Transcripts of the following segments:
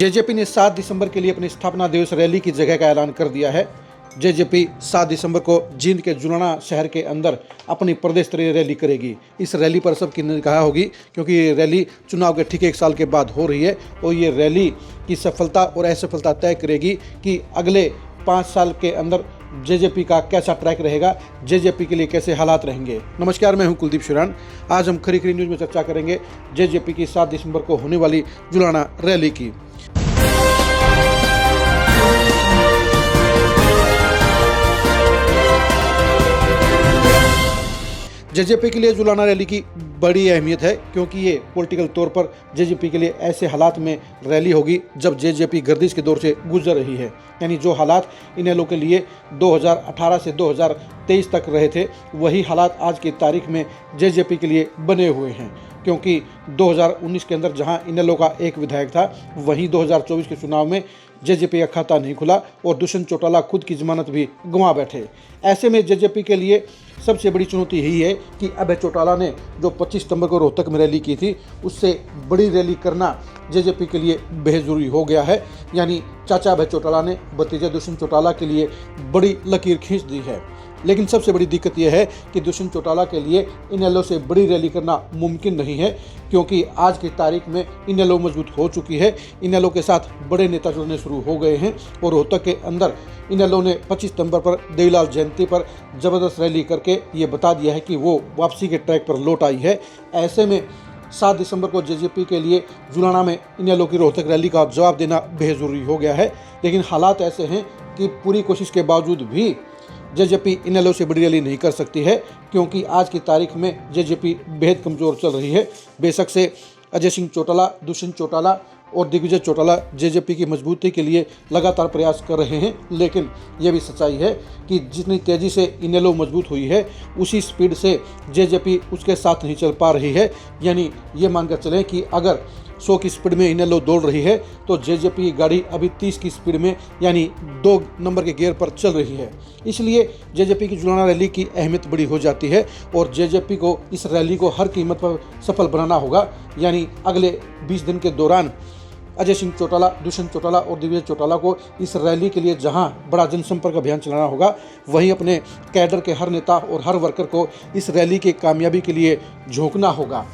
JJP ने 7 दिसंबर के लिए अपनी स्थापना दिवस रैली की जगह का ऐलान कर दिया है। जेजेपी 7 दिसंबर को जींद के जुलाना शहर के अंदर अपनी प्रदेश स्तरीय रैली करेगी। इस रैली पर सबकी निगाह होगी क्योंकि ये रैली चुनाव के ठीक 1 साल के बाद हो रही है और ये रैली की सफलता और असफलता तय करेगी कि अगले 5 साल के अंदर जेजेपी का कैसा ट्रैक रहेगा, जेजेपी के लिए कैसे हालात रहेंगे। नमस्कार, मैं हूं कुलदीप शिरान। आज हम खरी खरी न्यूज़ में चर्चा करेंगे जेजेपी की 7 दिसंबर को होने वाली जुलाना रैली की। जेजेपी के लिए जुलाना रैली की बड़ी अहमियत है क्योंकि ये पॉलिटिकल तौर पर जेजेपी के लिए ऐसे हालात में रैली होगी जब जेजेपी गर्दिश के दौर से गुजर रही है। यानी जो हालात इनेलो के लिए 2018 से 2023 तक रहे थे, वही हालात आज की तारीख में जेजेपी के लिए बने हुए हैं। क्योंकि 2019 के अंदर जहां इनेलो का एक विधायक था, वहीं 2024 के चुनाव में जेजेपी का खाता नहीं खुला और दुष्यंत चौटाला खुद की जमानत भी गंवा बैठे। ऐसे में जेजेपी के लिए सबसे बड़ी चुनौती यही है कि अभय चौटाला ने जो 25 सितंबर को रोहतक में रैली की थी, उससे बड़ी रैली करना जेजेपी के लिए बेहद ज़रूरी हो गया है। यानी चाचा अभय चौटाला ने भतीजे दुष्यंत चौटाला के लिए बड़ी लकीर खींच दी है। लेकिन सबसे बड़ी दिक्कत यह है कि दुष्यंत चौटाला के लिए इनेलो से बड़ी रैली करना मुमकिन नहीं है क्योंकि आज की तारीख में इनेलो मजबूत हो चुकी है। इनेलो के साथ बड़े नेता जुड़ने शुरू हो गए हैं और रोहतक के अंदर इनेलो ने 25 सितंबर पर देवीलाल जयंती पर ज़बरदस्त रैली करके ये बता दिया है कि वो वापसी के ट्रैक पर लौट आई है। ऐसे में 7 दिसंबर को जेजेपी के लिए जुलाना में इनेलो की रोहतक रैली का जवाब देना बेहद ज़रूरी हो गया है। लेकिन हालात ऐसे हैं कि पूरी कोशिश के बावजूद भी जेजेपी इनेलो से बड़ी रैली नहीं कर सकती है क्योंकि आज की तारीख में जेजेपी बेहद कमज़ोर चल रही है। बेशक से अजय सिंह चौटाला, दुष्यंत चौटाला और दिग्विजय चौटाला जेजेपी की मजबूती के लिए लगातार प्रयास कर रहे हैं, लेकिन यह भी सच्चाई है कि जितनी तेज़ी से इनेलो मजबूत हुई है, उसी स्पीड से जेजेपी उसके साथ नहीं चल पा रही है। यानी ये मानकर चलें कि अगर 100 की स्पीड में इनेलो दौड़ रही है तो जेजेपी की गाड़ी अभी 30 की स्पीड में यानी 2 नंबर के गियर पर चल रही है। इसलिए जेजेपी की जुलाना रैली की अहमियत बड़ी हो जाती है और जेजेपी को इस रैली को हर कीमत पर सफल बनाना होगा। यानी अगले 20 दिन के दौरान अजय सिंह चौटाला, दुष्यंत चौटाला और दिग्विजय चौटाला को इस रैली के लिए जहां बड़ा जनसंपर्क अभियान चलाना होगा, वहीं अपने कैडर के हर नेता और हर वर्कर को इस रैली की कामयाबी के लिए झोंकना होगा।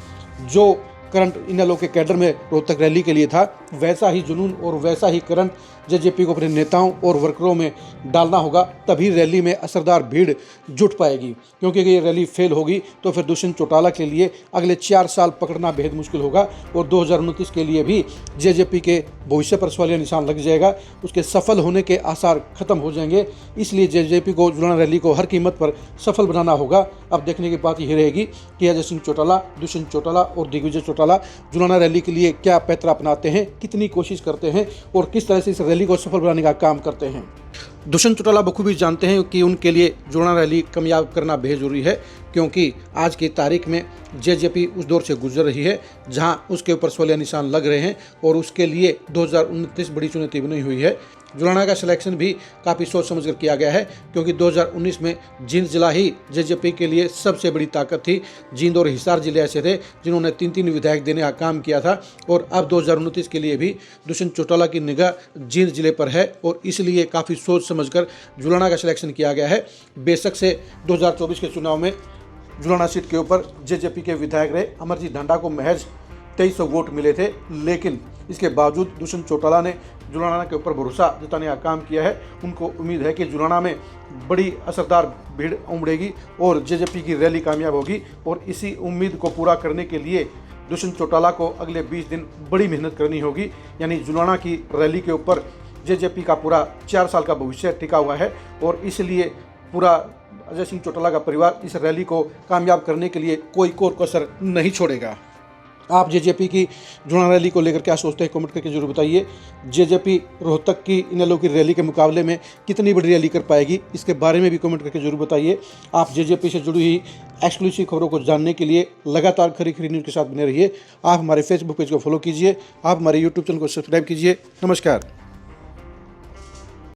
जो करंट इनेलो के कैडर में रोहतक रैली के लिए था, वैसा ही जुनून और वैसा ही करंट जेजेपी को अपने नेताओं और वर्करों में डालना होगा, तभी रैली में असरदार भीड़ जुट पाएगी। क्योंकि अगर ये रैली फेल होगी तो फिर दुष्यंत चौटाला के लिए अगले 4 साल पकड़ना बेहद मुश्किल होगा और 2029 के लिए भी जेजेपी के भविष्य पर सवालिया निशान लग जाएगा। उसके सफल होने के आसार खत्म हो जाएंगे। इसलिए जेजेपी को जुलाना रैली को हर कीमत पर सफल बनाना होगा। अब देखने की बात यही रहेगी कि अजय सिंह चौटाला, दुष्यंत चौटाला और दिग्विजय चौटाला जुलाना रैली के लिए क्या पैतरा अपनाते हैं, कितनी कोशिश करते हैं और किस तरह से इस रैली को सफल बनाने का काम करते हैं। दुष्यंत चौटाला बखूबी जानते हैं कि उनके लिए जुलाना रैली कामयाब करना बेहद जरूरी है क्योंकि आज की तारीख में जेजेपी उस दौर से गुजर रही है जहां उसके ऊपर सवालिया निशान लग रहे हैं और उसके लिए 2029 बड़ी चुनौती बनी हुई है। जुलाना का सिलेक्शन भी काफ़ी सोच समझ कर किया गया है क्योंकि 2019 में जींद जिला ही जेजेपी के लिए सबसे बड़ी ताकत थी। जींद और हिसार जिले ऐसे थे जिन्होंने 3-3 विधायक देने का काम किया था और अब 2029 के लिए भी दुष्यंत चौटाला की निगाह जींद जिले पर है और इसलिए काफ़ी सोच समझकर जुलाना का सिलेक्शन किया गया है। बेशक से 2024 के चुनाव में जुलाना सीट के ऊपर जेजेपी के विधायक रहे अमरजीत ढांडा को महज 2300 वोट मिले थे, लेकिन इसके बावजूद दुष्यंत चौटाला ने जुलाना के ऊपर भरोसा जताने का काम किया है। उनको उम्मीद है कि जुलाना में बड़ी असरदार भीड़ उमड़ेगी और जेजेपी की रैली कामयाब होगी और इसी उम्मीद को पूरा करने के लिए दुष्यंत चौटाला को अगले 20 दिन बड़ी मेहनत करनी होगी। यानी जुलाना की रैली के ऊपर जेजेपी का पूरा 4 साल का भविष्य टिका हुआ है और इसलिए पूरा अजय सिंह चौटाला का परिवार इस रैली को कामयाब करने के लिए कोई कोर कसर नहीं छोड़ेगा। आप जेजेपी की जुलाना रैली को लेकर क्या सोचते हैं, कमेंट करके जरूर बताइए। जेजेपी रोहतक की इनेलो की रैली के मुकाबले में कितनी बड़ी रैली कर पाएगी, इसके बारे में भी कमेंट करके जरूर बताइए। आप जेजेपी से जुड़ी हुई एक्सक्लूसिव खबरों को जानने के लिए लगातार खरी खरी न्यूज़ के साथ बने रहिए। आप हमारे फेसबुक पेज को फॉलो कीजिए, आप हमारे यूट्यूब चैनल को सब्सक्राइब कीजिए। नमस्कार।